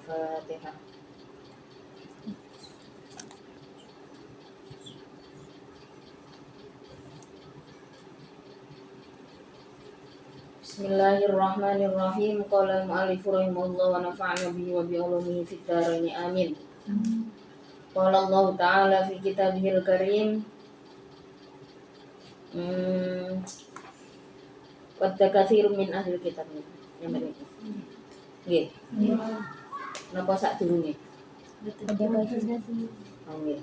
Al-Fatihah. Bismillahirrahmanirrahim. Qala al-mu'allif rahimahullah wa nafa'ana bihi wa bi ulumihi fid dharain amin. Qala Allah Ta'ala fi kitabihil karim wadda katsirun min ahli kitab. Yang bener iki. Nggih. Napa sak durunge? Nggih.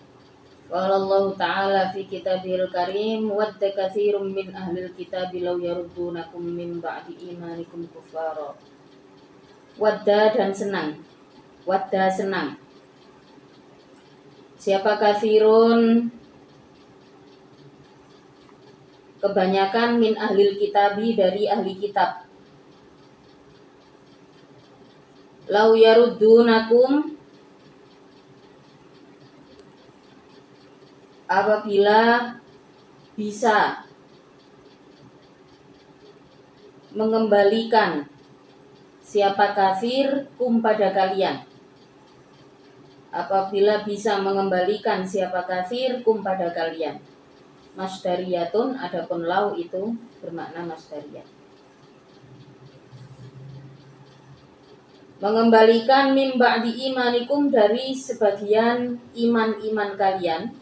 Qala Allah Ta'ala fi kitabihil karim wadda katsirun min ahli kitab law yaruddunakum min ba'di imanikum kuffara. Wadda dan senang. Wadda senang. Siapa katsirun? Kebanyakan min ahlil kitabi dari ahli kitab. Lau yaruddunakum, apabila bisa mengembalikan siapa kafir kum pada kalian. Apabila bisa mengembalikan siapa kafir kum pada kalian. Masdariyatun, adapun lau itu bermakna masdariyah. Mengembalikan min ba'di imanikum dari sebagian iman-iman kalian.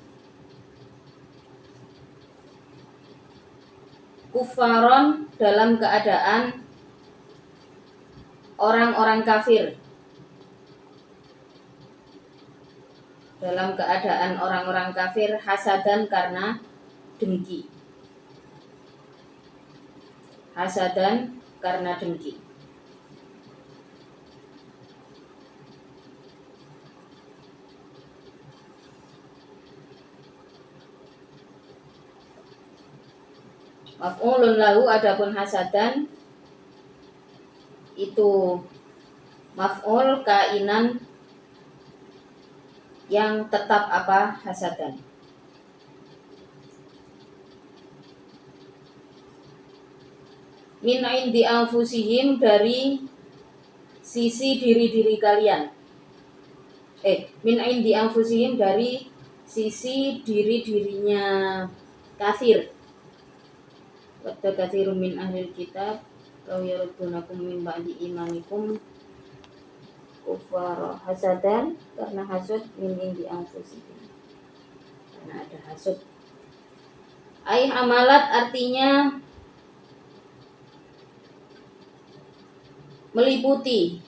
Kufaron dalam keadaan orang-orang kafir. Dalam keadaan orang-orang kafir hasadan karena dengki. Hasadan karena dengki. Maf'ulun lahu, adapun hasadan itu maf'ul kainan yang tetap apa hasadan. Min indi anfusihim, dari sisi diri-diri kalian. Min indi anfusihim, dari sisi diri-dirinya kafir. Wadda katsirun min ahlil kitab law yaruddunakum min ba'di imanikum kuffara. Hasadan karena hasud, min indi anfusihim karena ada hasud. Ai amalat artinya meliputi.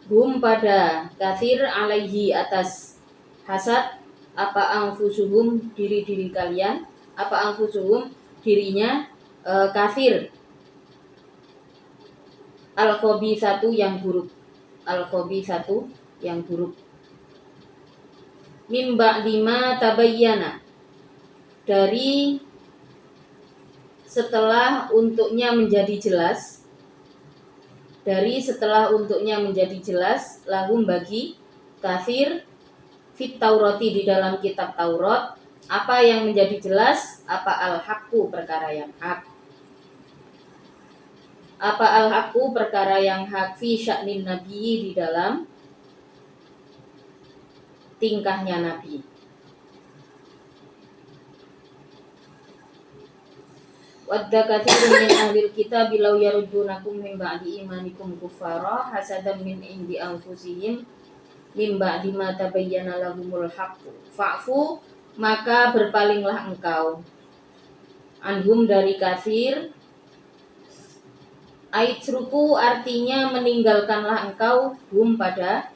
Hum pada kafir, alaihi atas hasad, apa anfusuhum diri-diri kalian, apa anfusuhum dirinya kafir. Al-khabithatu yang buruk. Al-khabithatu yang buruk. Mim ba'di ma tabayyana, dari setelah untuknya menjadi jelas. Dari setelah untuknya menjadi jelas, lahum bagi kafir, fit Taurati di dalam kitab Taurat, apa yang menjadi jelas, apa al-haqqu perkara yang hak. Apa al-haqqu perkara yang hak, fi sya'nin nabi di dalam tingkahnya nabi. Wadda katsirun min ahlil kitab law yaruddunakum min ba'di imanikum kuffara hasadan min indi anfusihim min ba'di ma tabayyana lahumul haqqu fa'fu, maka berpalinglah engkau anhum dari kafir. Aitruku artinya meninggalkanlah engkau hum pada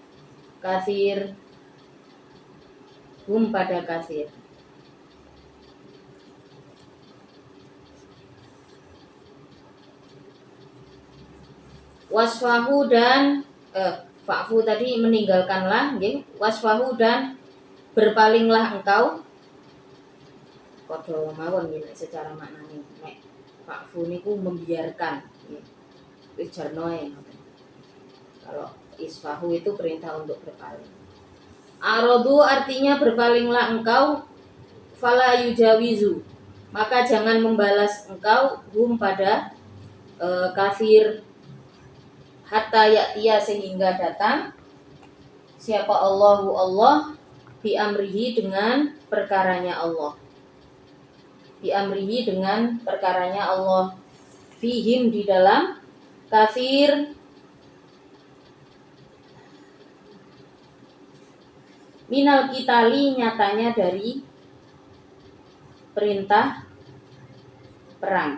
kafir. Hum pada kafir. Wasfahu dan fa'fu tadi meninggalkanlah, nggih. Wasfahu dan berpalinglah engkau padha mawon nggih secara maknane nek fa'fu niku membiarkan nggih wis jarno ae. Kalau isfahu itu perintah untuk berpaling. Arodu artinya berpalinglah engkau, fala yujawizu, maka jangan membalas engkau hum pada kafir, hatta ya'tiya sehingga datang siapa Allahu Allah bi amrihi dengan perkaranya Allah. Bi amrihi dengan perkaranya Allah, fihim di dalam kafir, minal kitali nyatanya dari perintah perang.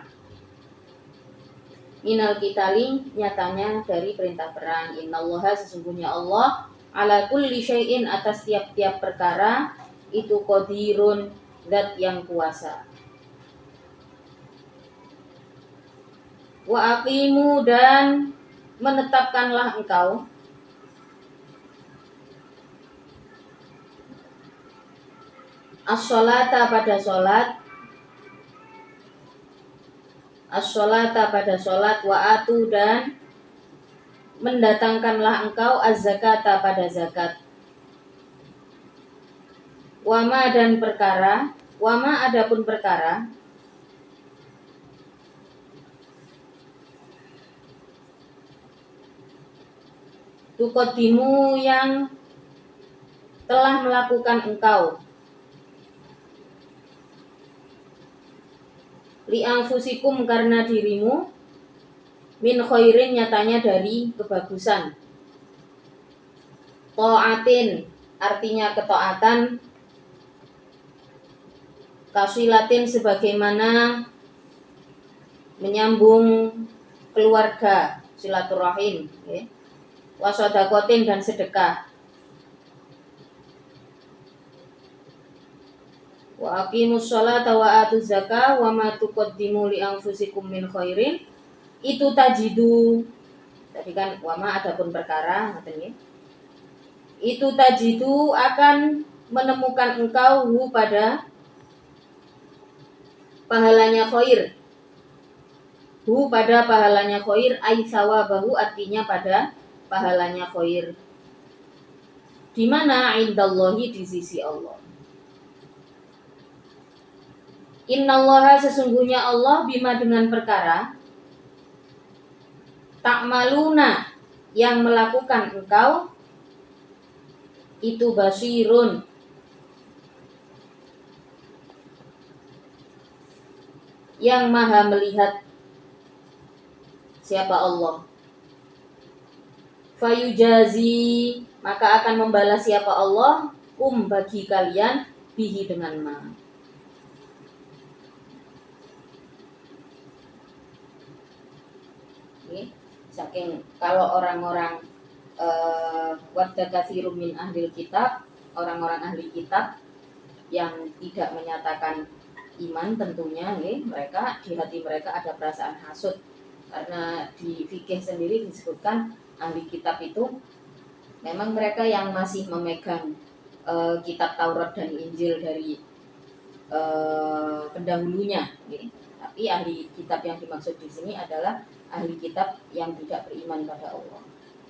Minal kitali nyatanya dari perintah perang. Innallaha sesungguhnya Allah ala kulli syai'in atas tiap-tiap perkara itu qadirun zat yang kuasa. Wa aqimu dan menetapkanlah engkau as-sholata pada sholat, as-sholata pada sholat, wa atu dan mendatangkanlah engkau az-zakata pada zakat. Wama dan perkara, wama adapun perkara tuqaddimu yang telah melakukan engkau li anfusikum karena dirimu, min khairin nyatanya dari kebagusan, ta'atin artinya ketaatan, kasilatin sebagaimana menyambung keluarga, silaturahim, okay. Wasodakotin dan sedekah. Wa aqimus sholata wa atuz zakah wa ma tuqaddimu li anfusikum min khairin itu tajidu. Tadi kan wa ma adapun perkara ngoten nggih. Itu tajidu akan menemukan engkau hu pada pahalanya khair. Hu pada pahalanya khair ai sawabahu artinya pada pahalanya khair. Di mana indallahi di sisi Allah. Innallaha sesungguhnya Allah bima dengan perkara ta'maluna yang melakukan engkau itu basirun yang maha melihat siapa Allah. Fayujazi maka akan membalas siapa Allah bagi kalian bihi dengan ma. Saking kalau orang-orang wadda katsirun min ahlil kitab, orang-orang ahli kitab yang tidak menyatakan iman tentunya mereka di hati mereka ada perasaan hasud, karena di fikih sendiri disebutkan ahli kitab itu memang mereka yang masih memegang kitab Taurat dan Injil dari pendahulunya, tapi ahli kitab yang dimaksud di sini adalah ahli kitab yang tidak beriman pada Allah.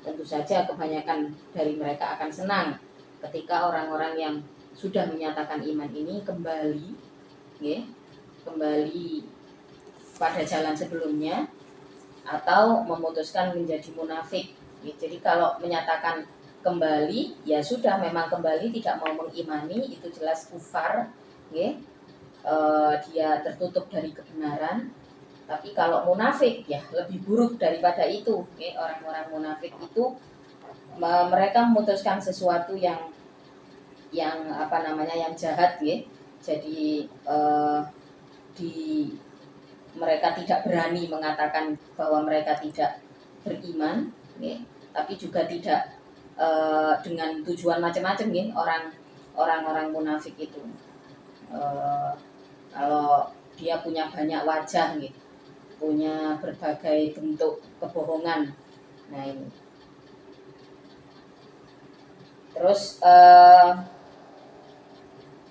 Tentu saja kebanyakan dari mereka akan senang ketika orang-orang yang sudah menyatakan iman ini kembali pada jalan sebelumnya atau memutuskan menjadi munafik. Jadi kalau menyatakan kembali, ya sudah memang kembali tidak mau mengimani, itu jelas kufar, dia tertutup dari kebenaran. Tapi kalau munafik ya lebih buruk daripada itu. Orang-orang munafik itu mereka memutuskan sesuatu yang yang jahat, jadi mereka tidak berani mengatakan bahwa mereka tidak beriman, tapi juga tidak dengan tujuan macam-macam, orang-orang munafik itu. Kalau dia punya banyak wajah, punya berbagai bentuk kebohongan. Nah ini. Terus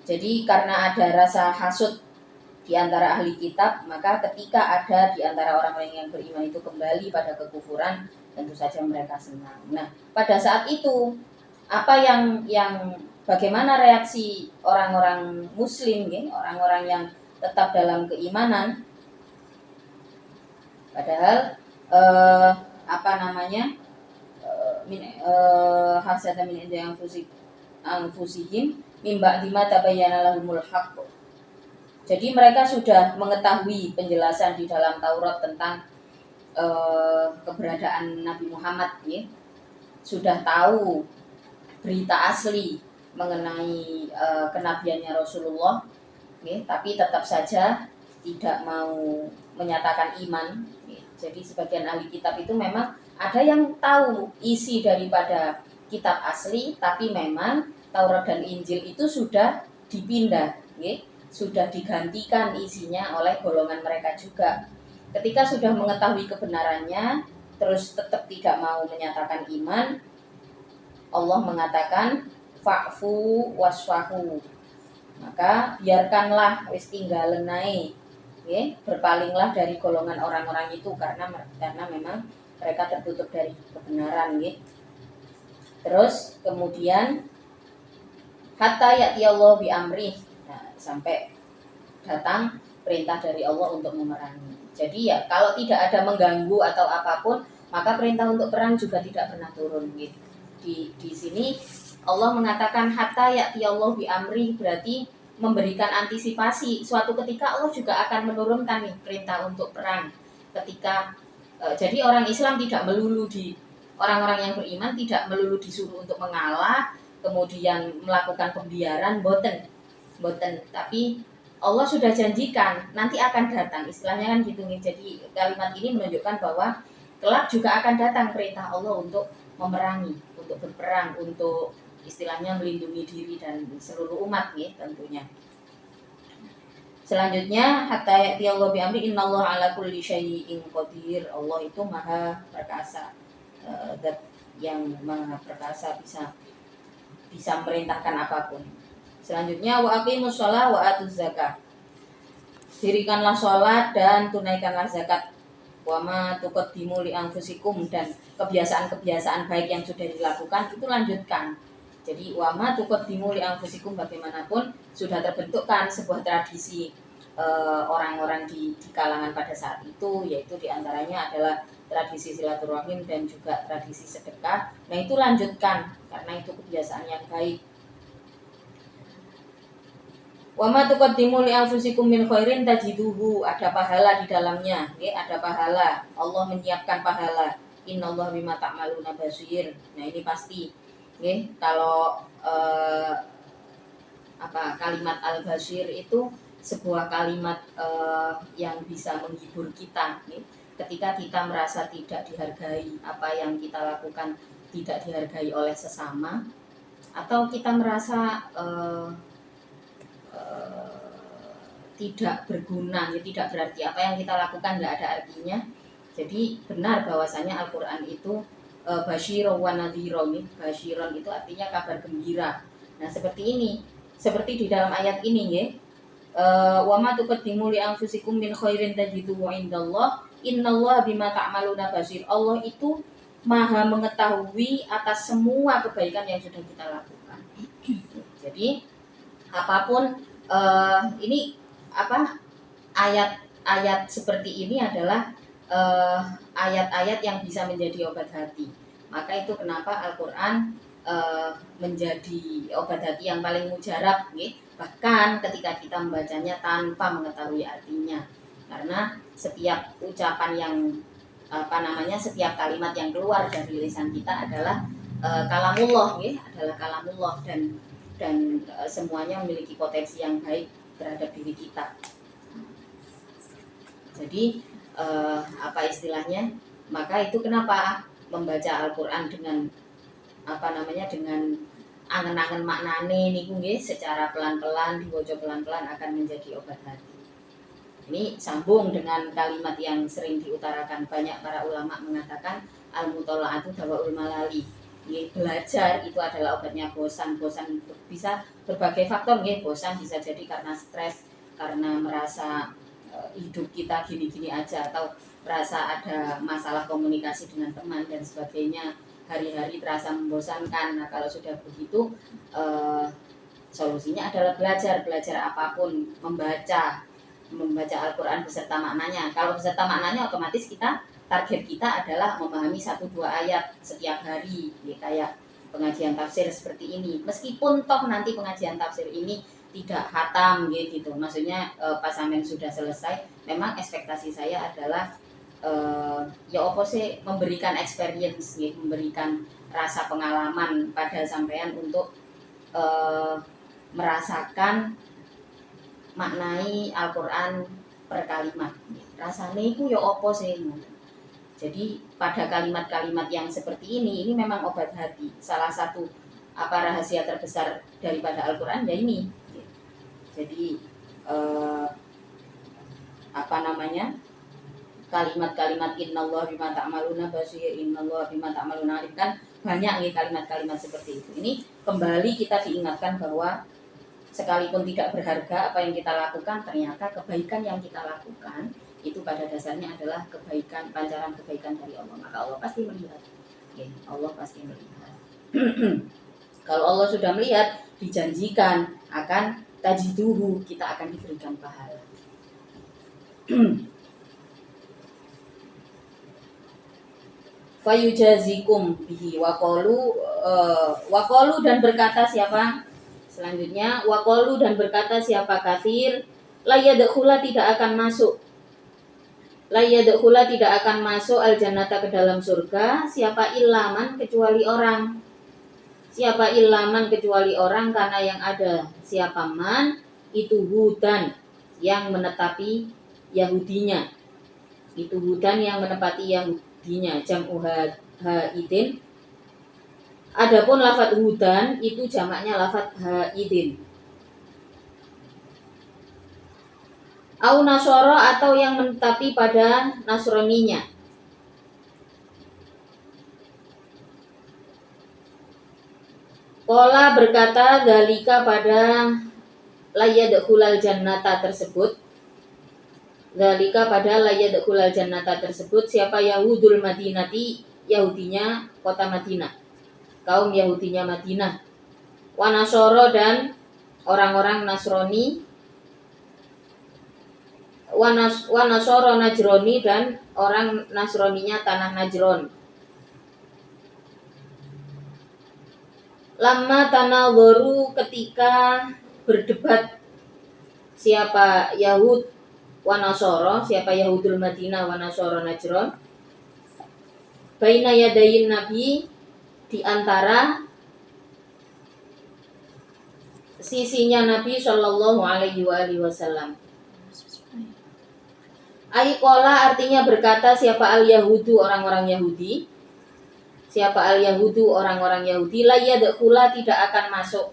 Jadi karena ada rasa hasud di antara ahli kitab, maka ketika ada di antara orang-orang yang beriman itu kembali pada kekufuran, tentu saja mereka senang. Nah, pada saat itu apa yang bagaimana reaksi orang-orang muslim ya, orang-orang yang tetap dalam keimanan, padahal apa namanya hasada min indi anfusihim mimba dima tabayyana lahumul haqq. Jadi mereka sudah mengetahui penjelasan di dalam Taurat tentang keberadaan Nabi Muhammad ya. Sudah tahu berita asli mengenai kenabiannya Rasulullah ya, tapi tetap saja tidak mau menyatakan iman ya. Jadi sebagian ahli kitab itu memang ada yang tahu isi daripada kitab asli, tapi memang Taurat dan Injil itu sudah dipindah ya, sudah digantikan isinya oleh golongan mereka juga. Ketika sudah mengetahui kebenarannya terus tetap tidak mau menyatakan iman, Allah mengatakan fa'fu wasfahu, maka biarkanlah wis tinggalen nae ya, berpalinglah dari golongan orang-orang itu karena memang mereka tertutup dari kebenaran ya. Terus kemudian hatta ya'ti Allah bi amrih, nah, sampai datang perintah dari Allah untuk memerangi. Jadi ya kalau tidak ada mengganggu atau apapun, maka perintah untuk perang juga tidak pernah turun gitu. Di sini Allah mengatakan hatta ya'ti Allah bi amrih, berarti memberikan antisipasi suatu ketika Allah juga akan menurunkan nih perintah untuk perang. Ketika jadi orang Islam tidak melulu orang-orang yang beriman tidak melulu disuruh untuk mengalah kemudian melakukan pembiaran, boten, tapi Allah sudah janjikan nanti akan datang, istilahnya kan gitu nih. Jadi kalimat ini menunjukkan bahwa kelak juga akan datang perintah Allah untuk memerangi, untuk berperang, untuk istilahnya melindungi diri dan seluruh umat ya tentunya. Selanjutnya hatta ya'ti Allah bi amri innallaha ala kulli syai'in qadir. Allah itu maha perkasa, zat yang maha perkasa, bisa merintahkan apapun. Selanjutnya wa aqimus shalah wa atuz zakah. Dirikanlah sholat dan tunaikanlah zakat. Wa ma tuqaddimu li anfusikum, dan kebiasaan-kebiasaan baik yang sudah dilakukan itu lanjutkan. Jadi wa ma tuqaddimu li anfusikum, bagaimanapun sudah terbentukkan sebuah tradisi orang-orang di kalangan pada saat itu, yaitu diantaranya adalah tradisi silaturahim dan juga tradisi sedekah. Nah itu lanjutkan karena itu kebiasaan yang baik. Wa ma tuqaddimu li anfusikum min khairin tajiduhu, ada pahala di dalamnya, ya, ada pahala. Allah menyiapkan pahala. Innallaha bima ta'maluna basir. Nah ini pasti, ya, kalau kalimat al-basir itu sebuah kalimat yang bisa menghibur kita, ya. Ketika kita merasa tidak dihargai, apa yang kita lakukan tidak dihargai oleh sesama, atau kita merasa tidak berguna, ya, tidak berarti, apa yang kita lakukan tidak ada artinya. Jadi benar bahwasanya Al-Quran itu basyiron wa nadhiron. Basyiron itu artinya kabar gembira. Nah seperti ini, seperti di dalam ayat ini ya, wa ma tuqaddimu li anfusikum min khairin tajiduhu indallah innallaha bima ta'maluna basir. Allah itu maha mengetahui atas semua kebaikan yang sudah kita lakukan. Jadi apapun ini ayat-ayat seperti ini adalah ayat-ayat yang bisa menjadi obat hati. Maka itu kenapa Al-Quran menjadi obat hati yang paling mujarab, ya. Bahkan ketika kita membacanya tanpa mengetahui artinya, karena setiap ucapan yang setiap kalimat yang keluar dari lisan kita adalah kalamullah, ya, adalah kalamullah, dan semuanya memiliki potensi yang baik terhadap diri kita. Jadi istilahnya, maka itu kenapa membaca Al-Quran dengan dengan angen-angen maknane niku nggih, secara pelan-pelan, dibaca pelan-pelan akan menjadi obat hati. Ini sambung dengan kalimat yang sering diutarakan banyak para ulama mengatakan al-mutola'atu dawaul malali. Belajar itu adalah obatnya bosan. Bosan bisa berbagai faktor, bosan bisa jadi karena stres, karena merasa hidup kita gini-gini aja, atau merasa ada masalah komunikasi dengan teman dan sebagainya, hari-hari terasa membosankan. Nah kalau sudah begitu, solusinya adalah belajar apapun, membaca Al-Quran beserta maknanya. Kalau beserta maknanya otomatis target kita adalah memahami 1-2 ayat setiap hari, kayak pengajian tafsir seperti ini. Meskipun toh nanti pengajian tafsir ini tidak khatam gitu, maksudnya pas sampean sudah selesai, memang ekspektasi saya adalah ya apa sih, memberikan experience, memberikan rasa pengalaman pada sampean untuk merasakan maknai Al-Quran per kalimat. Rasanya itu ya apa sih. Jadi pada kalimat-kalimat yang seperti ini memang obat hati. Salah satu rahasia terbesar daripada Al-Quran ya ini. Jadi kalimat-kalimat innallaha bima ta'maluna basir, innallaha bima ta'maluna alim, kan banyak nih kalimat-kalimat seperti itu. Ini kembali kita diingatkan bahwa sekalipun tidak berharga apa yang kita lakukan, ternyata kebaikan yang kita lakukan itu pada dasarnya adalah kebaikan, pancaran kebaikan dari Allah. Maka Allah pasti melihat. Allah pasti melihat. Kalau Allah sudah melihat, dijanjikan akan tajiduhu, kita akan diberikan pahala. Fayujazikum bihi waqalu dan berkata siapa? Selanjutnya waqalu dan berkata siapa kafir, la yadkhula tidak akan masuk al jannata ke dalam surga siapa ilaman kecuali orang. Siapa ilaman kecuali orang, karena yang ada siapa man itu hudan yang menetapi Yahudinya. Itu hudan yang menepati Yahudinya, jam'u haidin. Adapun lafadz hudan itu jamaknya lafadz haidin. Au nasoro atau yang menetapi pada Nasroninya. Qala berkata dalika pada layadkhulal jannata tersebut. Dalika pada layadkhulal jannata tersebut siapa Yahudul Madinati, Yahudinya kota Madinah, kaum Yahudinya Madinah. Wa nasoro dan orang-orang Nasrani. Wa nasoro Najroni dan orang Nasroninya tanah Najron. Lama tanadharu ketika berdebat siapa Yahud wa Nasara, siapa Yahudul Madinah wa Nasara Najron, baina yadayin Nabi, di antara sisinya Nabi Shallallahu Alaihi Wasallam. Aikola artinya berkata siapa al Yahudu, orang-orang Yahudi. Siapa al-Yahudu, orang-orang Yahudi, la yadkhula tidak akan masuk.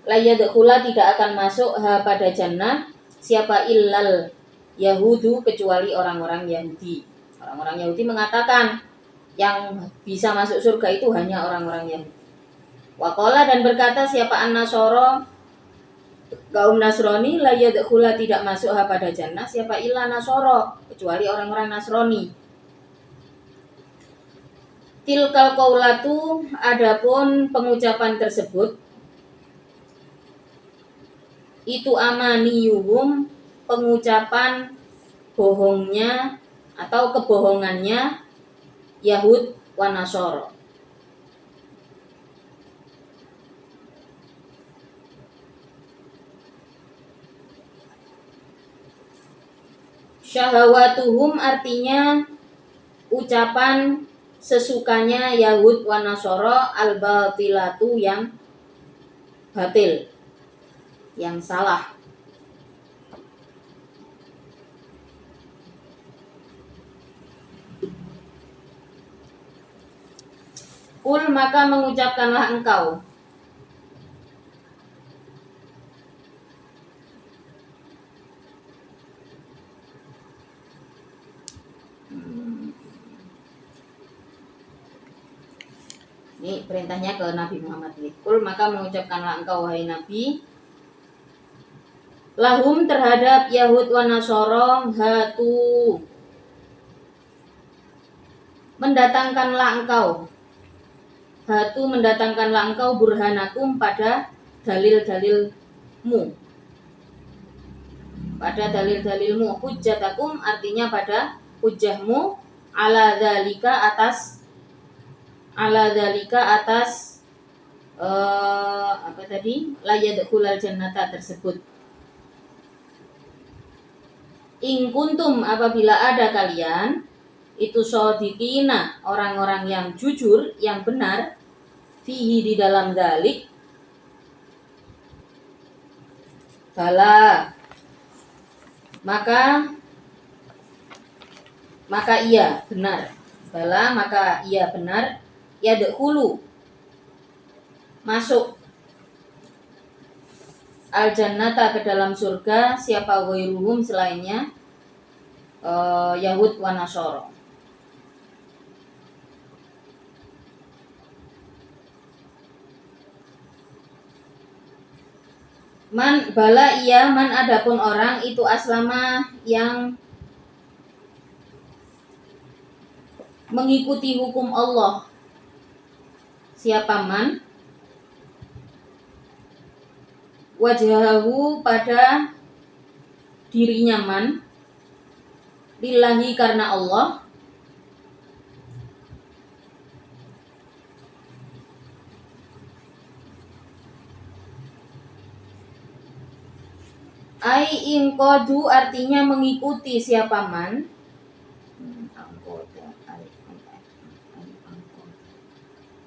La yadkhula tidak akan masuk pada jannah siapa illal Yahudu, kecuali orang-orang Yahudi. Orang-orang Yahudi mengatakan yang bisa masuk surga itu hanya orang-orang Yahudi. Waqala dan berkata siapa an-Nasara, kaum Nasrani, la yadkhula tidak masuk pada jannah siapa illa Nasara, kecuali orang-orang Nasrani. Tilkal qaulatu, adapun pengucapan tersebut itu amaniyuhum, pengucapan bohongnya atau kebohongannya Yahud wa Nasara. Syahawatuhum artinya ucapan sesukanya Yahud wa Nasara, al-batilatu yang batil, yang salah. Kul maka mengucapkanlah engkau. Ini perintahnya ke Nabi Muhammad. Kul maka mengucapkanlah engkau wahai Nabi, lahum terhadap Yahud wa Nasara, hatu, mendatangkanlah engkau, hatu mendatangkanlah engkau burhanakum pada dalil-dalilmu, pada dalil-dalilmu, hujjatakum artinya pada hujjahmu, ala dzalika atas apa tadi, la yadkhulul jannata tersebut. In kuntum apabila ada kalian itu shodiqina, orang-orang yang jujur, yang benar, fihi di dalam dalik, bala maka ia benar, bala maka ia benar, yadkhulu masuk al jannata ke dalam surga siapa ghairuhum selainnya Yahud wa Nasara. Man bala iya man adapun orang itu aslama yang mengikuti hukum Allah, siapa man wajahahu pada dirinya man, lillahi karena Allah, ai ingkodu artinya mengikuti siapa man,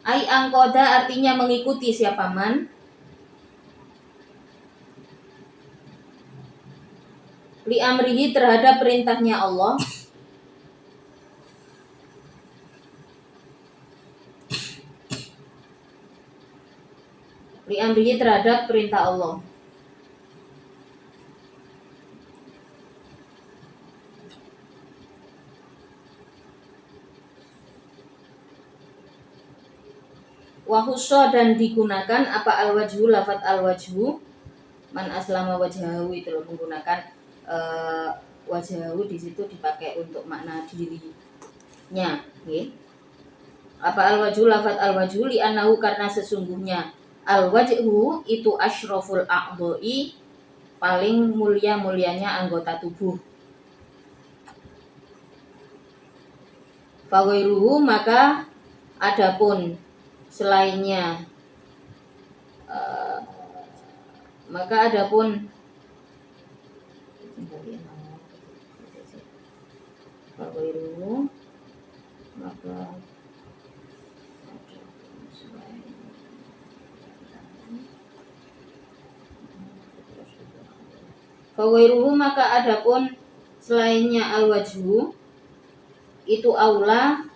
ai angkoda artinya mengikuti siapa man, li amrihi terhadap perintahnya Allah, li amrihi terhadap perintah Allah. Wahusso dan digunakan apa al-wajhu, lafat al-wajhu, man aslama wajhahu itu loh, menggunakan wajhahu di situ dipakai untuk makna dirinya, okay. Apa al-wajhu, lafat al-wajhu li annahu karena sesungguhnya al-wajhu itu asyraful a'dha'i, paling mulianya anggota tubuh. Fawairuhu maka adapun selainnya, maka adapun fawairuhu maka fawairuhu maka adapun selainnya al-wajhu itu aula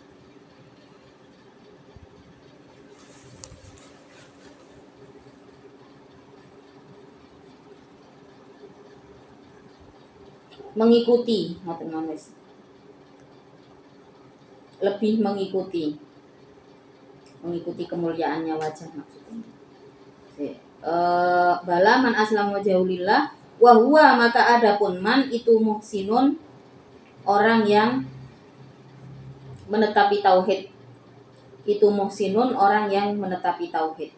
mengikuti, lebih mengikuti kemuliaannya wajah maksudnya. Bala man aslam wajahulillah wa huwa maka adapun man itu muhsinun, orang yang menetapi tauhid, itu muhsinun orang yang menetapi tauhid.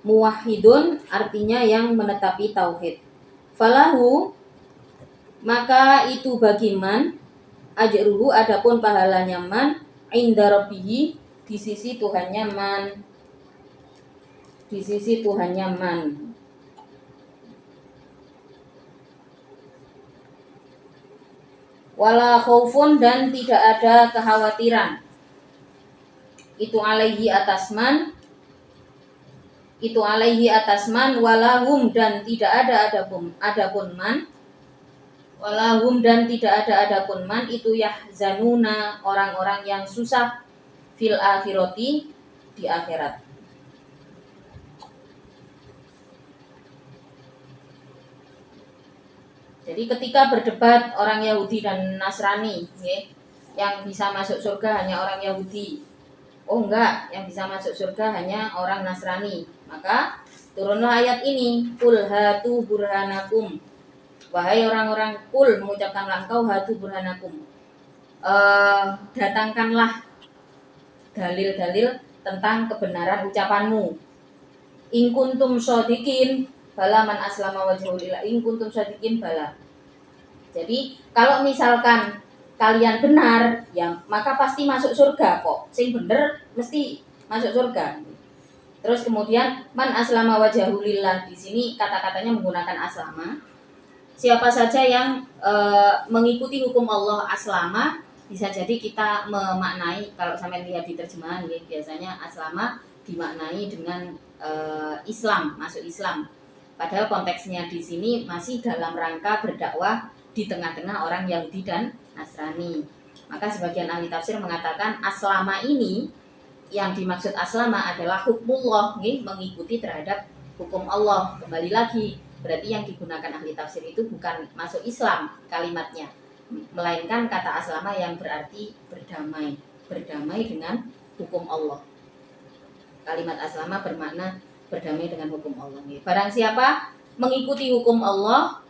Muwahhidun artinya yang menetapi tauhid. Falahu maka itu bagi man ajruhu adapun pahalanya man inda rabbihi di sisi Tuhannya man, di sisi Tuhannya man. Wala khaufun dan tidak ada kekhawatiran itu alaihi atas man, itu alaihi atas man, walahum dan tidak ada adapun man, walahum dan tidak ada adapun man itu yahzanuna orang-orang yang susah fil akhirati di akhirat. Jadi ketika berdebat orang Yahudi dan Nasrani, yang bisa masuk surga hanya orang Yahudi. Oh enggak, yang bisa masuk surga hanya orang Nasrani. Maka turunlah ayat ini, kul hatu burhanakum. Wahai orang-orang, kul mengucapkanlah engkau hatu burhanakum. Datangkanlah dalil-dalil tentang kebenaran ucapanmu. In kuntum shodikin bala man aslama wajhahu lillah. In kuntum shodikin bala. Jadi kalau misalkan kalian benar, ya maka pasti masuk surga kok. Sing bener mesti masuk surga. Terus kemudian man aslama wajhahu lillah, di sini kata-katanya menggunakan aslama. Siapa saja yang mengikuti hukum Allah aslama, bisa jadi kita memaknai, kalau sampai lihat di terjemahan ya, biasanya aslama dimaknai dengan Islam, masuk Islam. Padahal konteksnya di sini masih dalam rangka berdakwah di tengah-tengah orang Yahudi dan Nasrani. Maka sebagian ahli tafsir mengatakan aslama ini, yang dimaksud aslama adalah hukmullah, mengikuti terhadap hukum Allah. Kembali lagi, berarti yang digunakan ahli tafsir itu bukan masuk Islam kalimatnya, melainkan kata aslama yang berarti berdamai, berdamai dengan hukum Allah. Kalimat aslama bermakna berdamai dengan hukum Allah. Barang siapa mengikuti hukum Allah,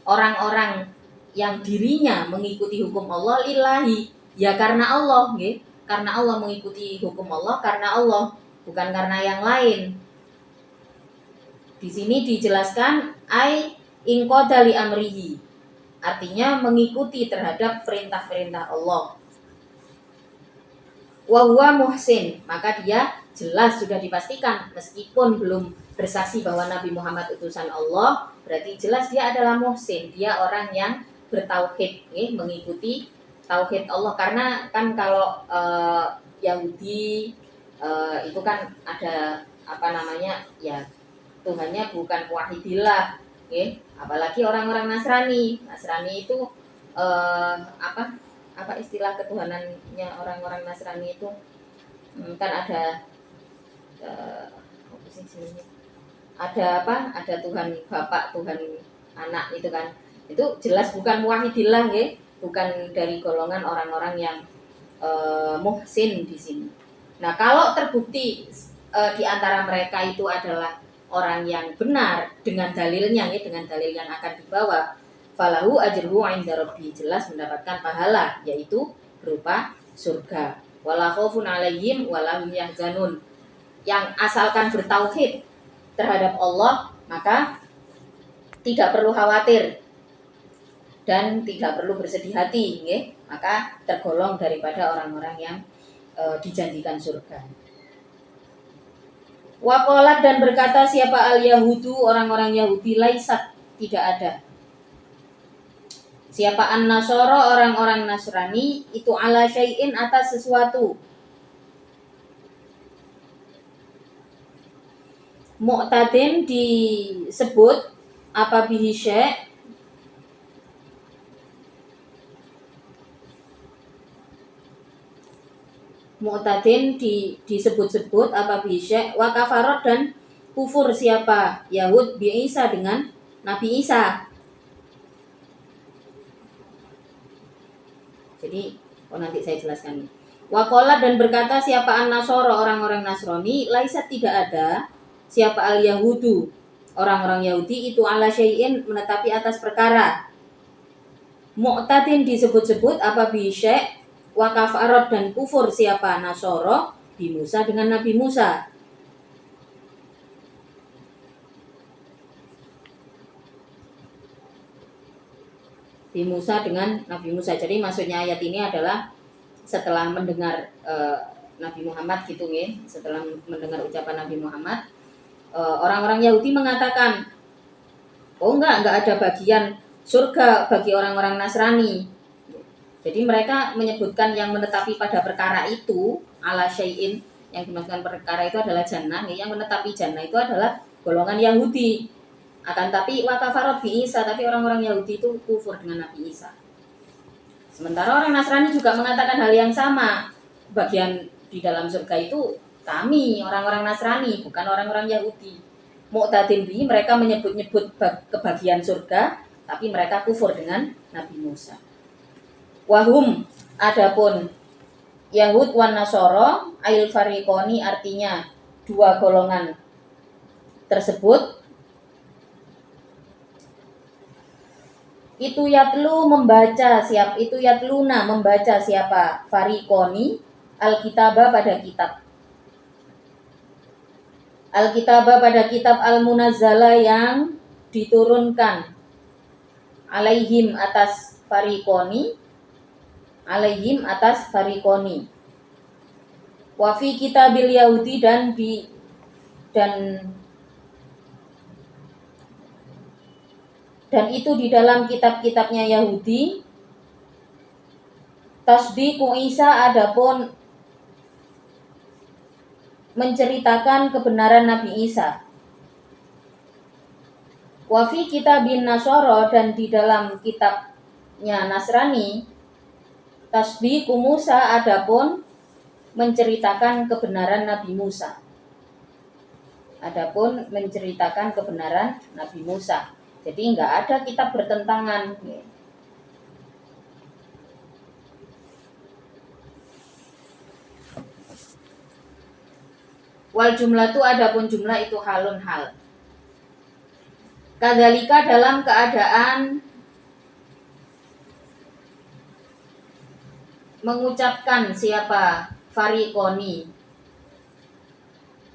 orang-orang yang dirinya mengikuti hukum Allah lillahi, ya karena Allah, karena Allah mengikuti hukum Allah, karena Allah, bukan karena yang lain. Di sini dijelaskan ai inqada li amrihi, artinya mengikuti terhadap perintah-perintah Allah. Wa huwa muhsin, maka dia jelas sudah dipastikan meskipun belum bersaksi bahwa Nabi Muhammad utusan Allah, berarti jelas dia adalah muhsin, dia orang yang bertauhid, mengikuti tauhid Allah. Karena kan kalau Yahudi itu kan ada apa namanya, ya Tuhannya bukan wahidillah, apalagi orang-orang Nasrani. Nasrani itu apa istilah ketuhanannya orang-orang Nasrani itu, kan ada ada Tuhan Bapak, Tuhan Anak, itu kan, itu jelas bukan wahidillah, bukan dari golongan orang-orang yang muhsin di sini. Nah, kalau terbukti di antara mereka itu adalah orang yang benar dengan dalilnya, dengan dalil yang akan dibawa, falahu ajruhu 'inda rabbih, jelas mendapatkan pahala, yaitu berupa surga. Wala khaufun 'alaihim wala hum yahzanun. Yang asalkan bertauhid terhadap Allah, maka tidak perlu khawatir dan tidak perlu bersedih hati, maka tergolong daripada orang-orang yang dijanjikan surga. Waqalat, dan berkata siapa al-Yahudu, orang-orang Yahudi, laisat, tidak ada. Siapa an-Nasara, orang-orang Nasrani, itu ala syai'in, atas sesuatu. Mu'tadin disebut apa bihi syai', Mu'tadin disebut-sebut apa bisa, wa kafarot, dan kufur siapa Yahud bi Isa, dengan Nabi Isa. Jadi nanti saya jelaskan. Waqala, dan berkata siapa an-Nasara, orang-orang Nasrani, laisat, tidak ada. Siapa al-Yahudu, orang-orang Yahudi, itu ala syai'in, menetapi atas perkara. Mu'tadin disebut-sebut apa bisa, wa kafarot, dan kufur siapa Nasara bi Musa, dengan Nabi Musa. Bi Musa, dengan Nabi Musa. Jadi maksudnya ayat ini adalah setelah mendengar Nabi Muhammad gitu, setelah mendengar ucapan Nabi Muhammad, orang-orang Yahudi mengatakan, oh enggak ada bagian surga bagi orang-orang Nasrani. Jadi mereka menyebutkan yang menetapi pada perkara itu, ala syai'in, yang dimaksudkan perkara itu adalah jannah, yang menetapi jannah itu adalah golongan Yahudi. Akan tapi wa kafarot bi Isa, tapi orang-orang Yahudi itu kufur dengan Nabi Isa. Sementara orang Nasrani juga mengatakan hal yang sama. Bagian di dalam surga itu kami, orang-orang Nasrani, bukan orang-orang Yahudi. Mu'tadin bi, mereka menyebut-nyebut kebagian surga, tapi mereka kufur dengan Nabi Musa. Wahum adapun Yahud wan Nasoro ail fariqoni artinya dua golongan tersebut itu yatlu yatluna membaca siapa fariqoni alkitabah pada kitab al-munazzala yang diturunkan alaihim atas fariqoni wa fi kitabil yahudi dan itu di dalam kitab-kitabnya Yahudi tasdiqu Isa adapun menceritakan kebenaran Nabi Isa. Wa fi kitabin Nasara dan di dalam kitabnya Nasrani tasdiqu Musa adapun menceritakan kebenaran Nabi Musa. Jadi enggak ada kitab bertentangan. Wal jumlah itu adapun jumlah itu halun hal. Kadzalika dalam keadaan mengucapkan siapa fariqoni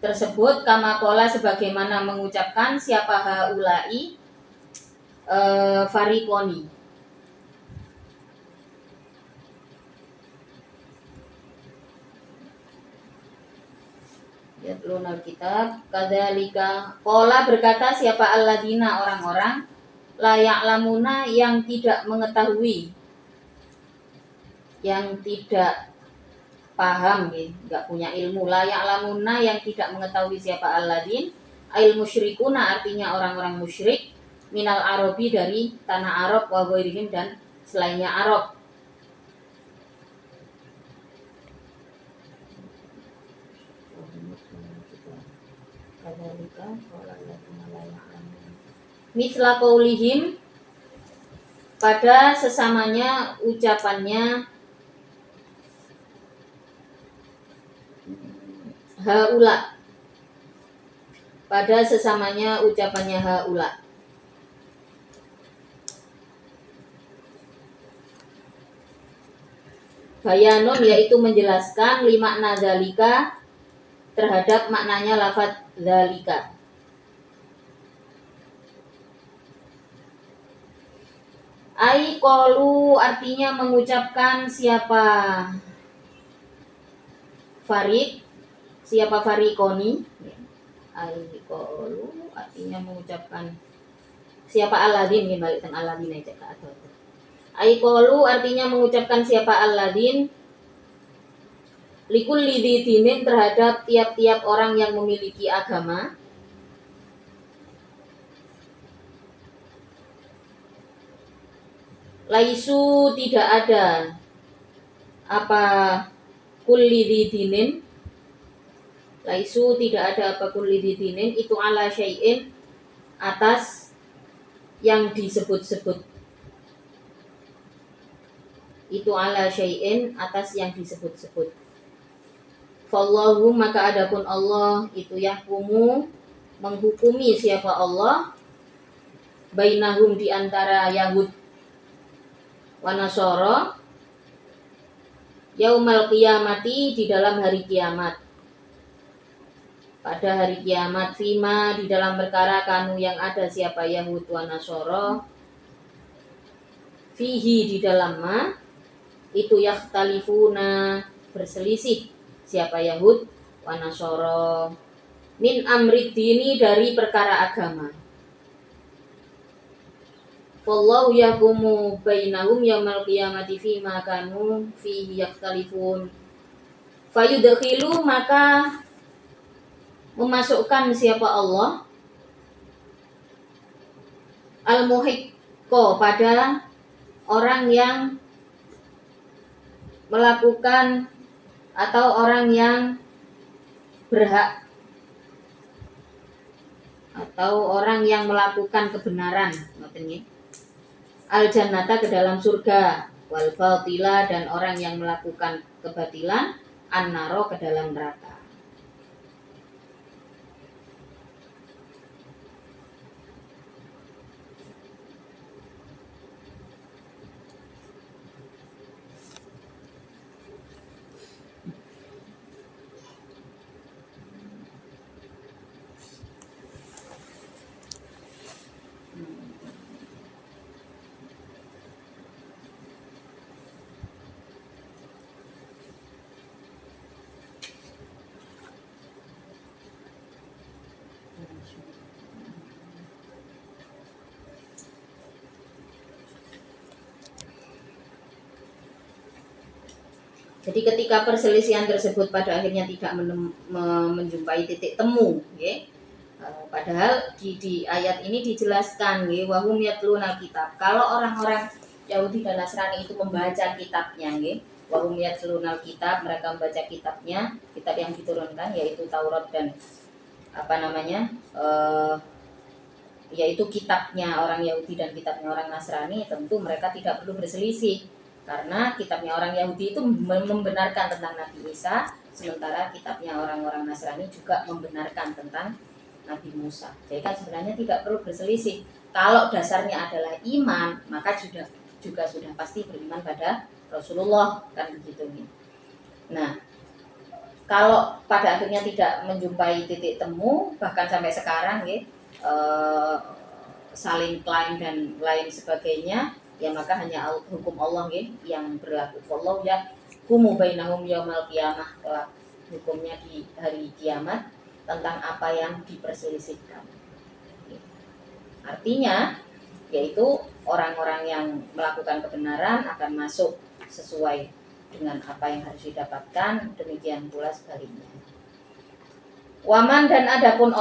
tersebut kama qala sebagaimana mengucapkan siapa haulai fariqoni. Yatlunal kitab kadzalika qala berkata siapa alladzina orang-orang la ya'lamuna yang tidak mengetahui, yang tidak paham, enggak punya ilmu. La ya'lamuna yang tidak mengetahui siapa alladzin ail musyrikuna artinya orang-orang musyrik minal arabi dari tanah Arab wa ghairihim dan selainnya Arab. Misla qaulihim pada sesamanya ucapannya haula, pada sesamanya ucapannya haula. Bayanun yaitu menjelaskan limakna dzalika terhadap maknanya lafaz dzalika. Ai qalu artinya mengucapkan siapa fariqoni. Ai qalu artinya mengucapkan siapa alladzin, balikkan alladzin aja ke atas. Ai qalu artinya mengucapkan siapa alladzin likulli dzinin terhadap tiap-tiap orang yang memiliki agama. Laisu tidak ada apa kulli dzinin. Laisu tidak ada apa kulli dzinin itu ala syai'in atas yang disebut-sebut. Itu ala syai'in atas yang disebut-sebut. Fallahu maka adapun Allah itu yahkumu menghukumi siapa Allah bainahum di antara Yahud wa Nasara yaumal qiyamati di dalam hari kiamat. Pada hari kiamat fima di dalam perkara kanu yang ada siapa Yahud wa Nasara fihi di dalam ma itu yakhtalifuna berselisih siapa Yahud wa Nasara min amrid dini dari perkara agama. Wallahu yahkumu bainahum yaumal qiyamati fima kanu fihi yakhtalifun. Fayudkhilu maka memasukkan siapa Allah al-muhiqqo pada orang yang melakukan atau orang yang berhak atau orang yang melakukan kebenaran al-jannata ke dalam surga wal batila dan orang yang melakukan kebatilan annaro ke dalam neraka. Jadi ketika perselisihan tersebut pada akhirnya tidak menjumpai titik temu, ya. Padahal di ayat ini dijelaskan, ya, wahum yatluna kitab. Kalau orang-orang Yahudi dan Nasrani itu membaca kitabnya, ya, wahum yatluna kitab, mereka membaca kitabnya, kitab yang diturunkan yaitu Taurat dan yaitu kitabnya orang Yahudi dan kitabnya orang Nasrani, tentu mereka tidak perlu berselisih. Karena kitabnya orang Yahudi itu membenarkan tentang Nabi Isa, sementara kitabnya orang-orang Nasrani juga membenarkan tentang Nabi Musa. Jadi kan sebenarnya tidak perlu berselisih. Kalau dasarnya adalah iman, maka juga sudah pasti beriman pada Rasulullah, kan begitu nih. Nah, kalau pada akhirnya tidak menjumpai titik temu, bahkan sampai sekarang ya, saling klaim dan lain sebagainya, ya maka hanya hukum Allah ya yang berlaku. Allah ya hukumu bainahum yaumal qiyamah, hukumnya di hari kiamat tentang apa yang diperselisihkan. Artinya yaitu orang-orang yang melakukan kebenaran akan masuk sesuai dengan apa yang harus didapatkan, demikian pula sebaliknya. Waman dan adapun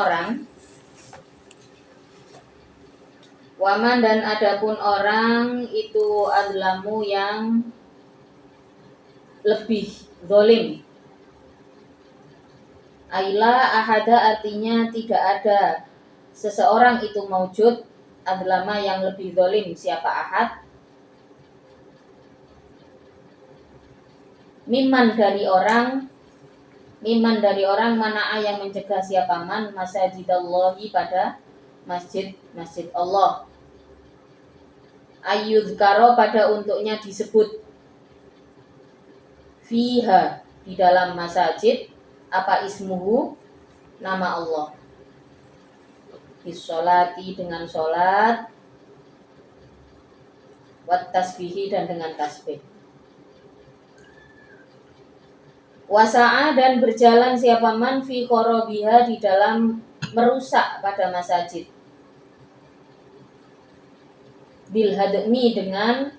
orang itu azlamu yang lebih zalim. Aila ahada artinya tidak ada seseorang itu maujud, azlama yang lebih zalim. Siapa ahad? Miman dari orang mana yang mencegah siapa man masajidallahi pada masjid Allah. Ayyudhkaro pada untuknya disebut fiha di dalam masjid apa ismuhu nama Allah. Bisolati dengan sholat, wat tasbihi dan dengan tasbih. Wasa'a dan berjalan siapa man fi khorobiha di dalam merusak pada masjid. Bil hadmi dengan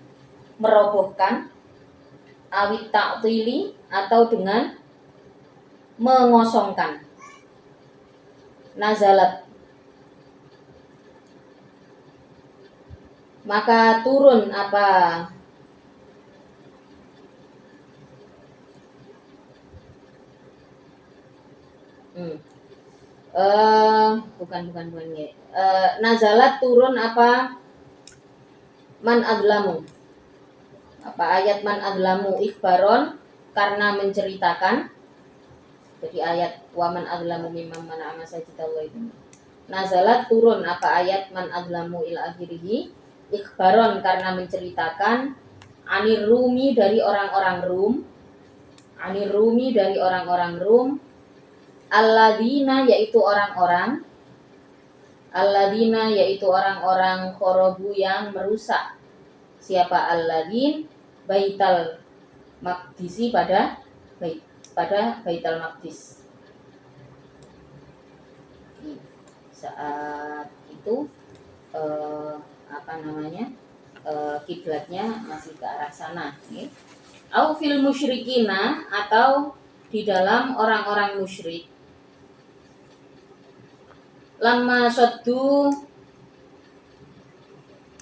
merobohkan, awit ta'tili atau dengan mengosongkan. Nazalat maka turun apa bukan ya. Nazalat turun apa man adlamu. Apa ayat man adlamu ikhbaron karena menceritakan. Jadi ayat wa man adlamu mimman mana masajidallah itu. Nazalat turun apa ayat man adlamu ila akhirih ikhbaron karena menceritakan anir rumi dari orang-orang Rum. Alladzina yaitu orang-orang khorobu yang merusak. Siapa alladzin? Baital Maqdisi pada Baital Maqdis. Saat itu kiblatnya masih ke arah sana, ya. Au fil musyrikina atau di dalam orang-orang musyrik. Lama saddu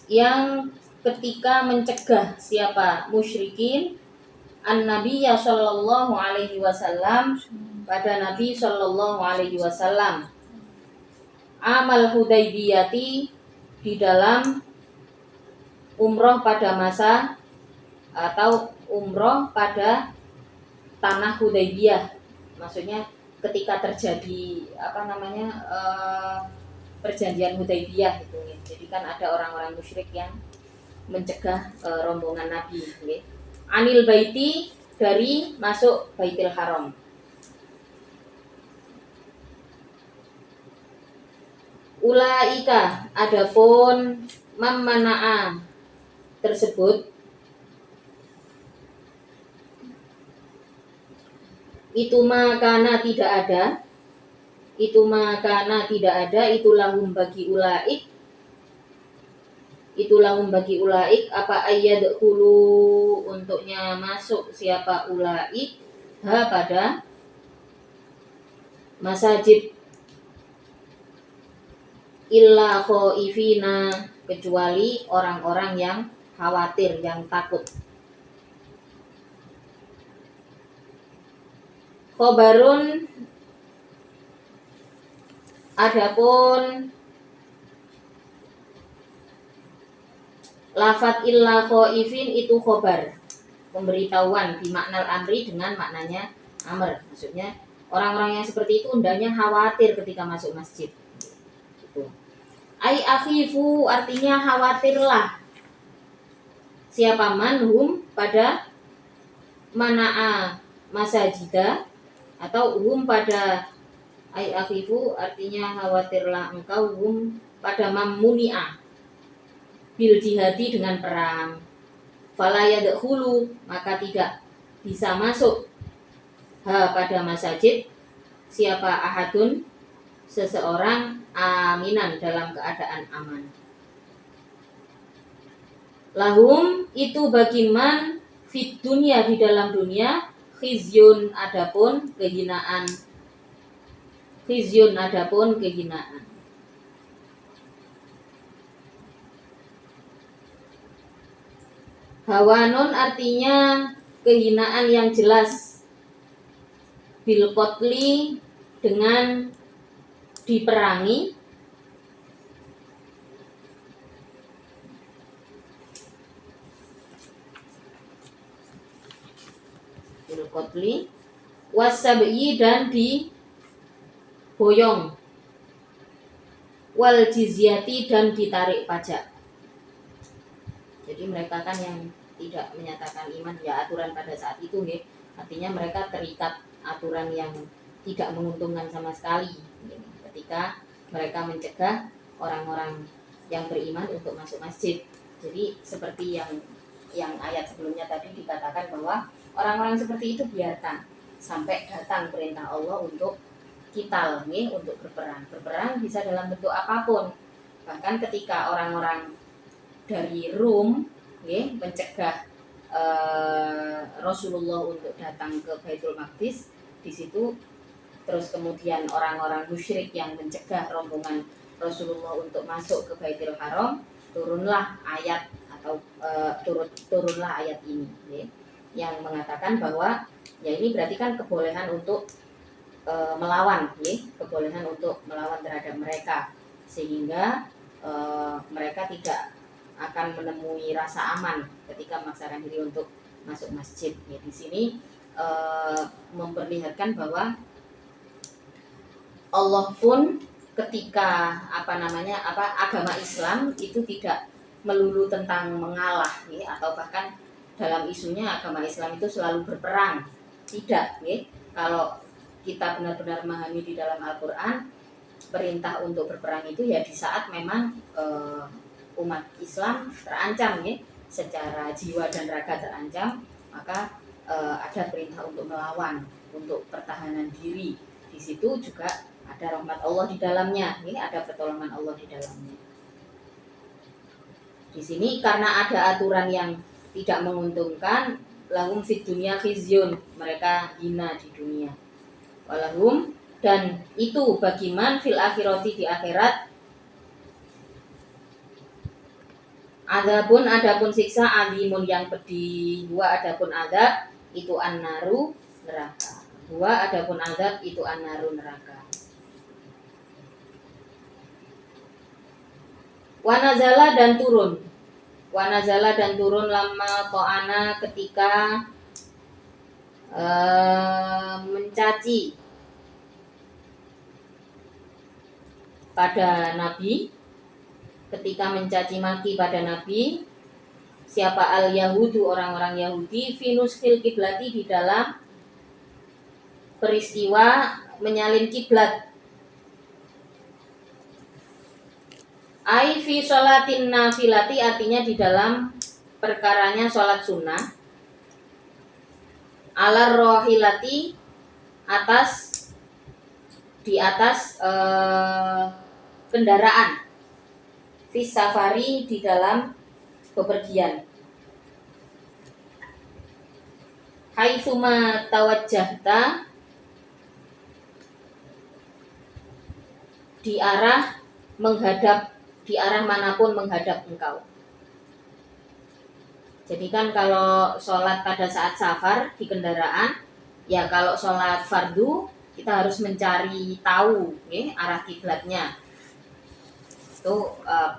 yang ketika mencegah siapa musyrikin an-nabiyya sallallahu alaihi wasallam pada Nabi sallallahu alaihi wasallam amal Hudaybiyati di dalam umroh pada masa atau umroh pada tanah Hudaybiyah. Maksudnya ketika terjadi perjanjian Hudaybiyah gitu ya. Jadi kan ada orang-orang musyrik yang mencegah rombongan Nabi ya. Anil baiti, dari masuk Baitul Haram. Ulaika, adapun mamana'a tersebut, itu makana tidak ada, itu makana tidak ada, itu lahum bagi ulaik, itu lahum bagi ulaik, apa ayyadkhulu, untuknya masuk siapa ulaik, ha pada masajid, illa khaifina, kecuali orang-orang yang khawatir, yang takut. Khobarun, adapun lafat illa khaifin itu khobar, pemberitahuan di makna amri dengan maknanya amr. Maksudnya orang-orang yang seperti itu hendaknya khawatir ketika masuk masjid. Gitu. Ai akhifu, artinya khawatirlah. Siapa manhum, pada mana'a masajidah, atau pada ai akhifu, artinya khawatirlah engkau pada mamuni'a bil jihadi, dengan perang. Fala yadkhulu, maka tidak bisa masuk pada masajid siapa ahadun, seseorang, aminan, dalam keadaan aman. Lahum, itu bagi man, fit dunia, di dalam dunia, khizyun, adapun kehinaan, khizyun, adapun kehinaan. Hawanun, artinya kehinaan yang jelas, bil qatli, dengan diperangi, bil qatli, wasabyi, dan diboyong, wal jizyati, dan ditarik pajak. Jadi mereka kan yang tidak menyatakan iman, ya aturan pada saat itu nih, artinya mereka terikat aturan yang tidak menguntungkan sama sekali ketika mereka mencegah orang-orang yang beriman untuk masuk masjid. Jadi seperti yang ayat sebelumnya tadi dikatakan bahwa orang-orang seperti itu biarkan sampai datang perintah Allah untuk qital nih, untuk berperang. Berperang bisa dalam bentuk apapun. Bahkan ketika orang-orang dari Rum mencegah Rasulullah untuk datang ke Baitul Maqdis, di situ terus kemudian orang-orang musyrik yang mencegah rombongan Rasulullah untuk masuk ke Baitul Haram, turunlah ayat atau turunlah ayat ini yang mengatakan bahwa ya ini berarti kan kebolehan untuk melawan, kebolehan untuk melawan terhadap mereka, sehingga mereka tidak akan menemui rasa aman ketika memaksakan diri untuk masuk masjid. Ya, di sini memperlihatkan bahwa Allah pun ketika agama Islam itu tidak melulu tentang mengalah, atau bahkan dalam isunya agama Islam itu selalu berperang. Tidak, kalau kita benar-benar memahami di dalam Al-Quran, perintah untuk berperang itu ya di saat memang umat Islam terancam, secara jiwa dan raga terancam, maka ada perintah untuk melawan, untuk pertahanan diri. Di situ juga ada rahmat Allah di dalamnya, ada pertolongan Allah di dalamnya. Di sini karena ada aturan yang tidak menguntungkan, lahum fid dunya khizyun, mereka hina di dunia. Walahum, dan itu bagi man fil akhirati, di akhirat, adapun siksa, alimun, yang pedih. Wa adapun adab, itu an-naru, neraka. Wa adapun adab, itu an-naru, neraka. Wa nazala, dan turun. Wa nazala dan turun lama ta'ana ketika mencaci pada Nabi, ketika mencaci maki pada Nabi siapa al-Yahudu, orang-orang Yahudi, finus fil kiblati, di dalam peristiwa menyalin kiblat. Ai fi sholatin nafilati, artinya di dalam perkaranya sholat sunnah. Alar rohilati, di atas kendaraan. Fi safari, di dalam bepergian. Haitsuma tawajjahta, di arah manapun menghadap engkau. Jadi kan kalau sholat pada saat safar di kendaraan, ya kalau sholat fardu kita harus mencari tahu arah kiblatnya. Itu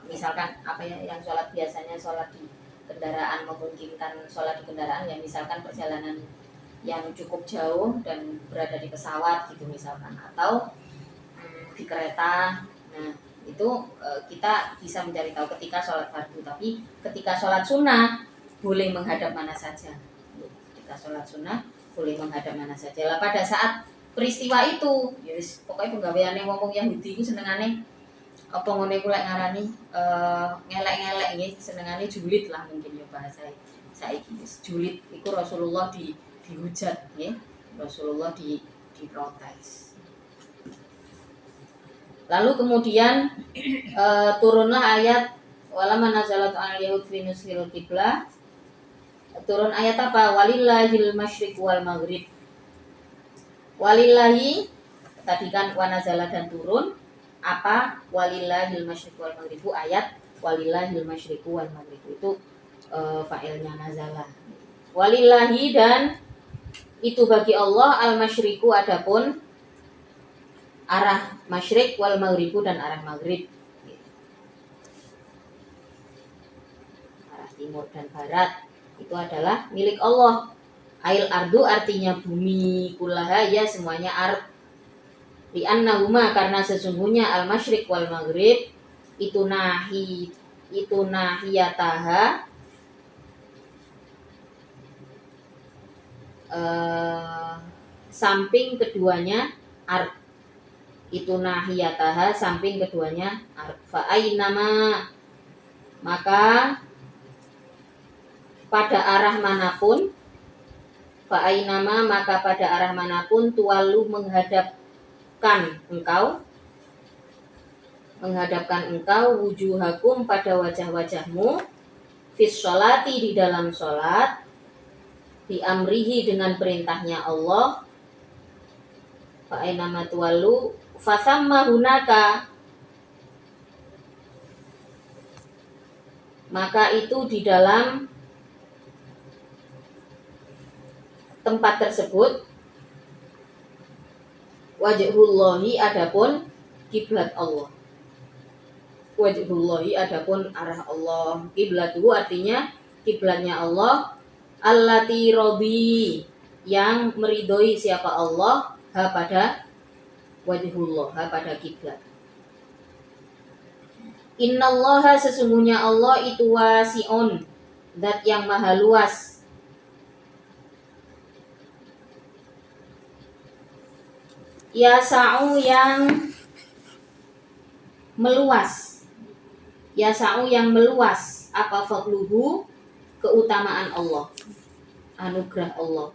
misalkan yang sholat biasanya sholat di kendaraan, memungkinkan sholat di kendaraan, ya misalkan perjalanan yang cukup jauh dan berada di pesawat gitu misalkan, atau di kereta. Nah itu kita bisa mencari tahu ketika sholat fardu. Tapi ketika sholat sunnah boleh menghadap mana saja. Ketika sholat sunnah boleh menghadap mana saja. Lah pada saat peristiwa itu, yes, pokoknya penggaweane ngomong Yahudi itu senengane apa ngene ku lek ngarani ngelek-ngelek nggih, senengane julid lah mungkin ya bahasa saiki. Julid iku Rasulullah dihujat nggih. Rasulullah diprotes. Lalu kemudian turunlah ayat walamma nazalat al yahud fi nusil qiblah. Turun ayat apa? Walillahil masyriq wal maghrib. Walillahi tadi kan wa nazala dan turun apa? Walillahil masyriq wal maghrib. Ayat walillahil masyriq wal maghrib itu fa'ilnya nazala. Walillahi, dan itu bagi Allah, al masyriqu adapun arah masyriq, wal maghribu dan arah maghrib, arah timur dan barat itu adalah milik Allah. Ail ardu artinya bumi, kullaha ya semuanya ard. Li'annahuma, karena sesungguhnya al masyriq wal maghrib itu nahiyataha samping keduanya ard. Itu nahiyataha samping keduanya ard. Fa'ainama, maka pada arah manapun, fa'ainama maka pada arah manapun, tuwalu menghadapkan engkau wujuhakum pada wajah-wajahmu, fis sholati di dalam sholat, diamrihi dengan perintahnya Allah, fa'ainama tuwalu fasamma hunaka, maka itu di dalam tempat tersebut wajhullahi adapun kiblat Allah. Wajhullahi adapun arah Allah. Kiblatu artinya kiblatnya Allah. Allati robi, yang meridhoi siapa Allah, ha pada wajhullah, ha pada kiblat. Innallaha, sesungguhnya Allah itu wasi'un, zat yang maha luas. Yasa'u, yang meluas. Yasa'u, yang meluas. Apa fadluhu? Keutamaan Allah, anugerah Allah.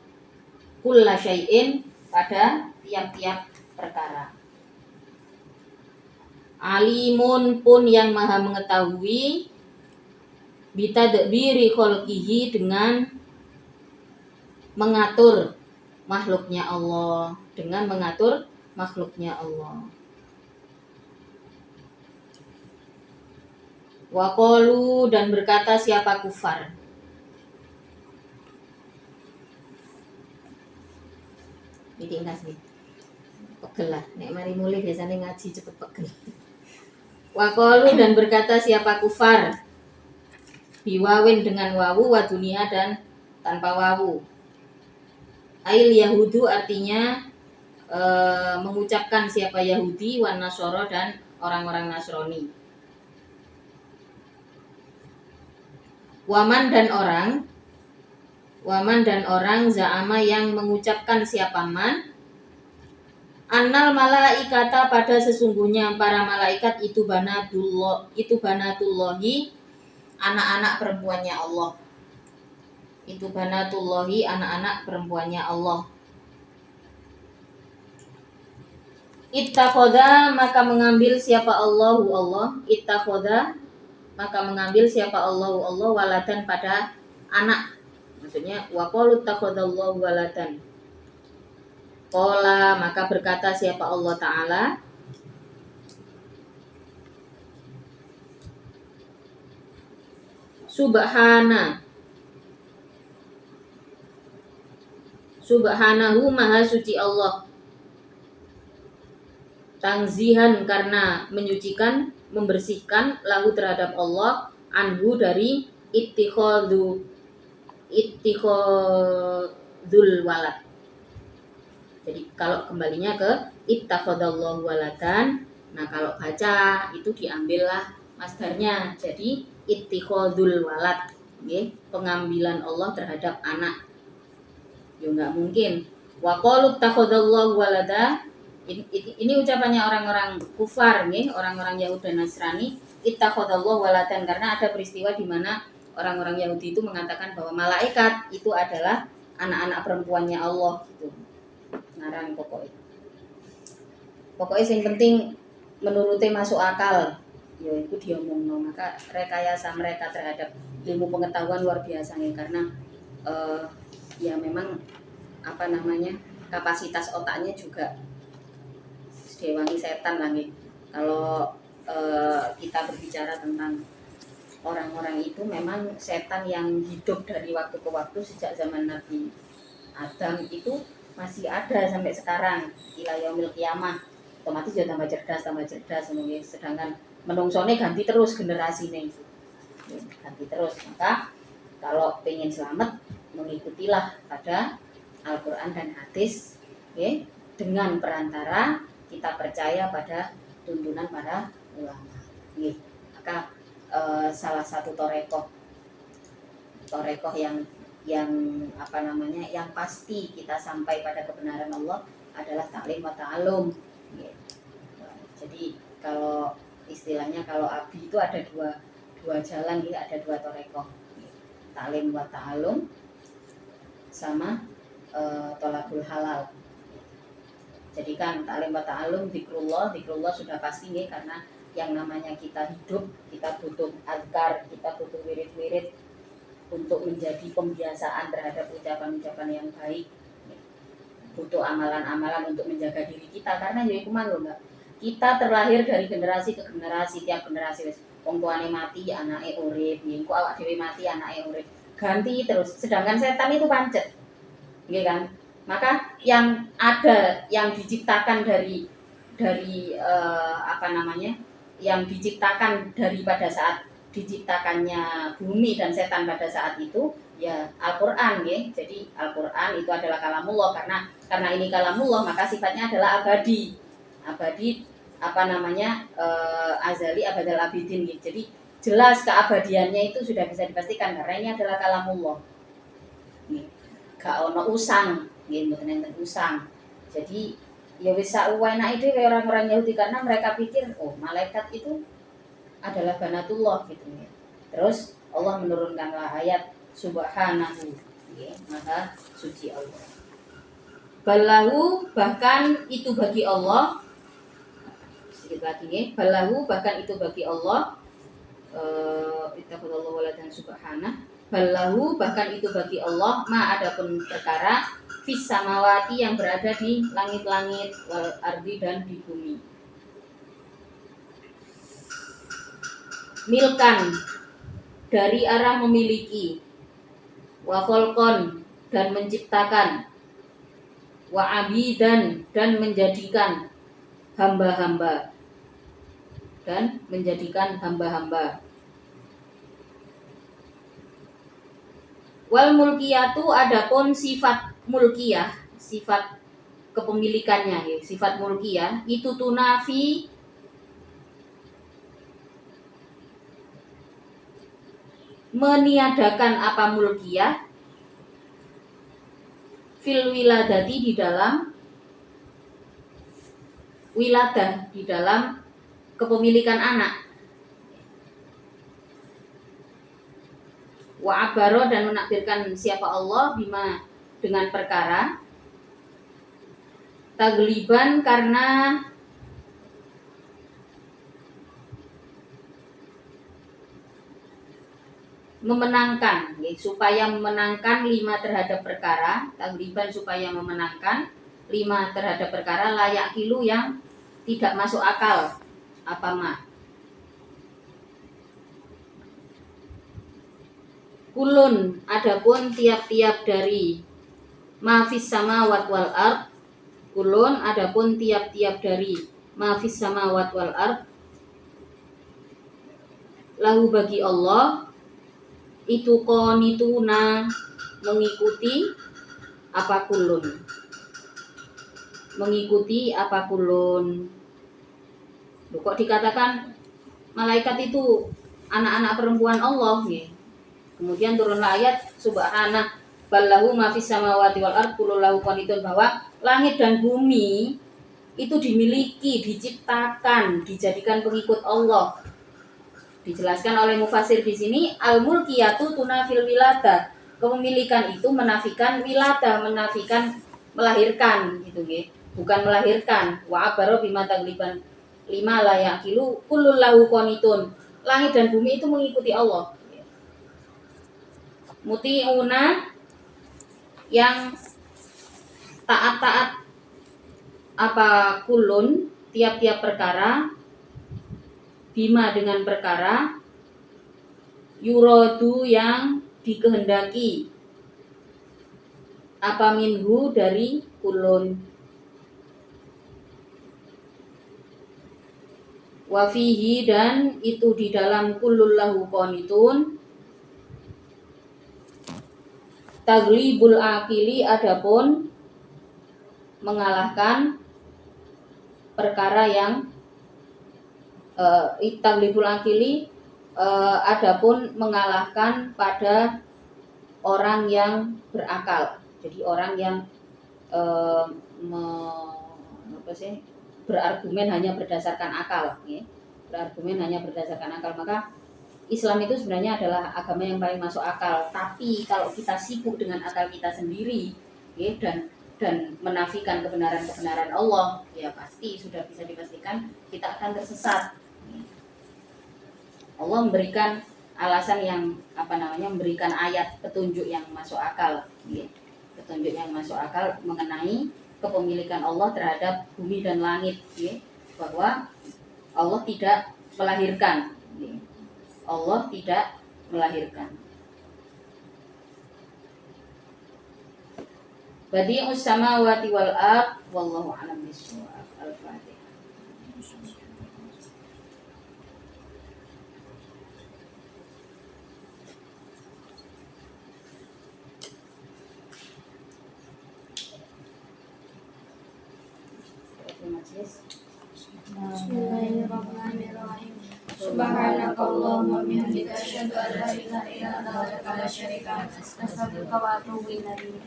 Kulla syai'in, pada tiap-tiap perkara. Alimun, pun yang maha mengetahui, bitadbiri khalqihi, dengan mengatur makhluknya Allah, dengan mengatur makhluknya Allah. Wa qalu, dan berkata siapa kufar. Iki ngasih pegel lah, nek mari mulai biasanya ngaji cepet pegel. Wa qalu, dan berkata siapa kufar. biwawin dengan wawu wa dunia dan tanpa wawu. Ail Yahudu artinya mengucapkan siapa Yahudi, wan Nasoro dan orang-orang Nasrani. Waman dan orang za'ama yang mengucapkan siapa man, annal malaikata pada sesungguhnya para malaikat itu banatullahi anak-anak perempuannya Allah. Itu banatullahi anak-anak perempuannya Allah. Ittakhoda maka mengambil siapa Allahu Allah. Ittakhoda maka mengambil siapa Allahu Allah waladan pada anak. Maksudnya waqalu ittakhadallahu waladan. Qala maka berkata siapa Allah Ta'ala, Subhanahu maha suci Allah. Tangzihan karena menyucikan, membersihkan lahu terhadap Allah, anhu dari ittikhadul walad. Jadi kalau kembalinya ke ittakhadallahu waladan, nah kalau baca itu diambillah masdarnya. Jadi ittikhadul walad, okay? Pengambilan Allah terhadap anak. Ya enggak mungkin. Wa qalu ittakhadallahu walada. Ini ucapannya orang-orang kufar, nih, orang-orang Yahudi dan Nasrani. Ittakhadallahu waladan, karena ada peristiwa di mana orang-orang Yahudi itu mengatakan bahwa malaikat itu adalah anak-anak perempuannya Allah gitu. Ngarang pokoknya yang penting menuruti masuk akal. Ya itu diomongno, maka rekayasa mereka terhadap ilmu pengetahuan luar biasa nih, karena ya memang kapasitas otaknya juga dewangi setan lagi. Kalau kita berbicara tentang orang-orang itu, memang setan yang hidup dari waktu ke waktu sejak zaman Nabi Adam itu masih ada sampai sekarang ila yaumil qiyamah. Otomatis ya tambah cerdas sedangkan menungsone ganti terus generasi nih, ganti terus. Maka kalau pengen selamat, mengikutilah pada Al-Quran dan hadis, okay? Dengan perantara kita percaya pada tuntunan para ulama. Maka salah satu torekoh yang yang pasti kita sampai pada kebenaran Allah adalah taklim wa ta'alum. Jadi kalau istilahnya, kalau Abi itu ada dua jalan, ada dua torekoh, taklim wa ta'alum sama tolabul halal. Jadi kan ta'lim wa ta'alum zikrullah sudah pasti nih, karena yang namanya kita hidup, kita butuh azkar, kita butuh wirid-wirid untuk menjadi pembiasaan terhadap ucapan-ucapan yang baik. Butuh amalan-amalan untuk menjaga diri kita, karena ya iku mang lho, Mbak. Kita terlahir dari generasi ke generasi, tiap generasi wong tuane mati, anake urip, engko awak dhewe mati, anake urip. Ganti terus. Sedangkan setan itu pancet. Nggih kan? Maka yang ada, yang diciptakan dari yang diciptakan daripada saat diciptakannya bumi dan setan pada saat itu, ya Al-Quran, ya. Jadi Al-Quran itu adalah kalamullah, karena ini kalamullah, maka sifatnya adalah abadi, azali abadal abidin, gitu. Jadi jelas keabadiannya itu sudah bisa dipastikan karena ini adalah kalamullah. Gak ono usang, gitu, nenten usang. Jadi ya bisa enak itu kayak orang-orang Yahudi, karena mereka pikir malaikat itu adalah banatullah gitu ya. Terus Allah menurunkanlah ayat subhanahu, ya, maha suci Allah. Balahu, bahkan itu bagi Allah. Sedikit lagi ya. Balahu, bahkan itu bagi Allah. Ittaqullahu waladan subhanahu. Balahu, bahkan itu bagi Allah, ma adapun perkara fis samawati yang berada di langit-langit, wal ardi dan di bumi. Milkan, dari arah memiliki, wa kholqon, dan menciptakan, wa abidan, dan menjadikan hamba-hamba, Wal mulkiyatu adapun sifat mulkiyah, sifat kepemilikannya ya, sifat mulkiyah itu tunafi meniadakan apa mulkiyah fil wiladati di dalam wiladah, di dalam kepemilikan anak. Wa abaro dan menakbirkan siapa Allah bima dengan perkara tagliban karena memenangkan ya, supaya memenangkan 5 terhadap perkara, tagliban supaya memenangkan 5 terhadap perkara layak kilu yang tidak masuk akal apa ma kulun adapun tiap-tiap dari mafis samawat wal ard kulun adapun tiap-tiap dari mafis samawat wal ard lahu bagi Allah itu qanituna mengikuti apa kulun, mengikuti apa kulun. Kok dikatakan malaikat itu anak-anak perempuan Allah ya. Kemudian turunlah ayat subhana ballahu ma fis samawati wal ard kullu lahu qanitun, bahwa langit dan bumi itu dimiliki, diciptakan, dijadikan pengikut Allah. Dijelaskan oleh mufasir di sini al-mulkiyatu tunafil wilada. Kepemilikan itu menafikan wilada, menafikan melahirkan gitu nggih. Bukan melahirkan. Wa abaro bima tagliban 5 layakilu kullul lahu qanitun. Langit dan bumi itu mengikuti Allah. Muti'una yang taat-taat apa kulun tiap-tiap perkara bima dengan perkara yurodu yang dikehendaki apa minhu dari kulun wafihi dan itu di dalam kullul lahu qanitun taglibul akili adapun mengalahkan perkara yang taglibul akili adapun mengalahkan pada orang yang berakal. Jadi orang yang berargumen hanya berdasarkan akal ya. Berargumen hanya berdasarkan akal, maka Islam itu sebenarnya adalah agama yang paling masuk akal. Tapi kalau kita sibuk dengan akal kita sendiri ya, dan menafikan kebenaran-kebenaran Allah, ya pasti sudah bisa dipastikan kita akan tersesat. Allah memberikan alasan yang memberikan ayat petunjuk yang masuk akal, ya. Petunjuk yang masuk akal mengenai kepemilikan Allah terhadap bumi dan langit, ya. Bahwa Allah tidak melahirkan, ya. Allah tidak melahirkan. Badi'us samawati wal ard wallahu a'lam bishawab. Al-Fatihah. Bismillahirrahmanirrahim. Subhanakallahumma wa bihamdika asyhadu an la ilaha illa anta astaghfiruka wa atubu ilaik.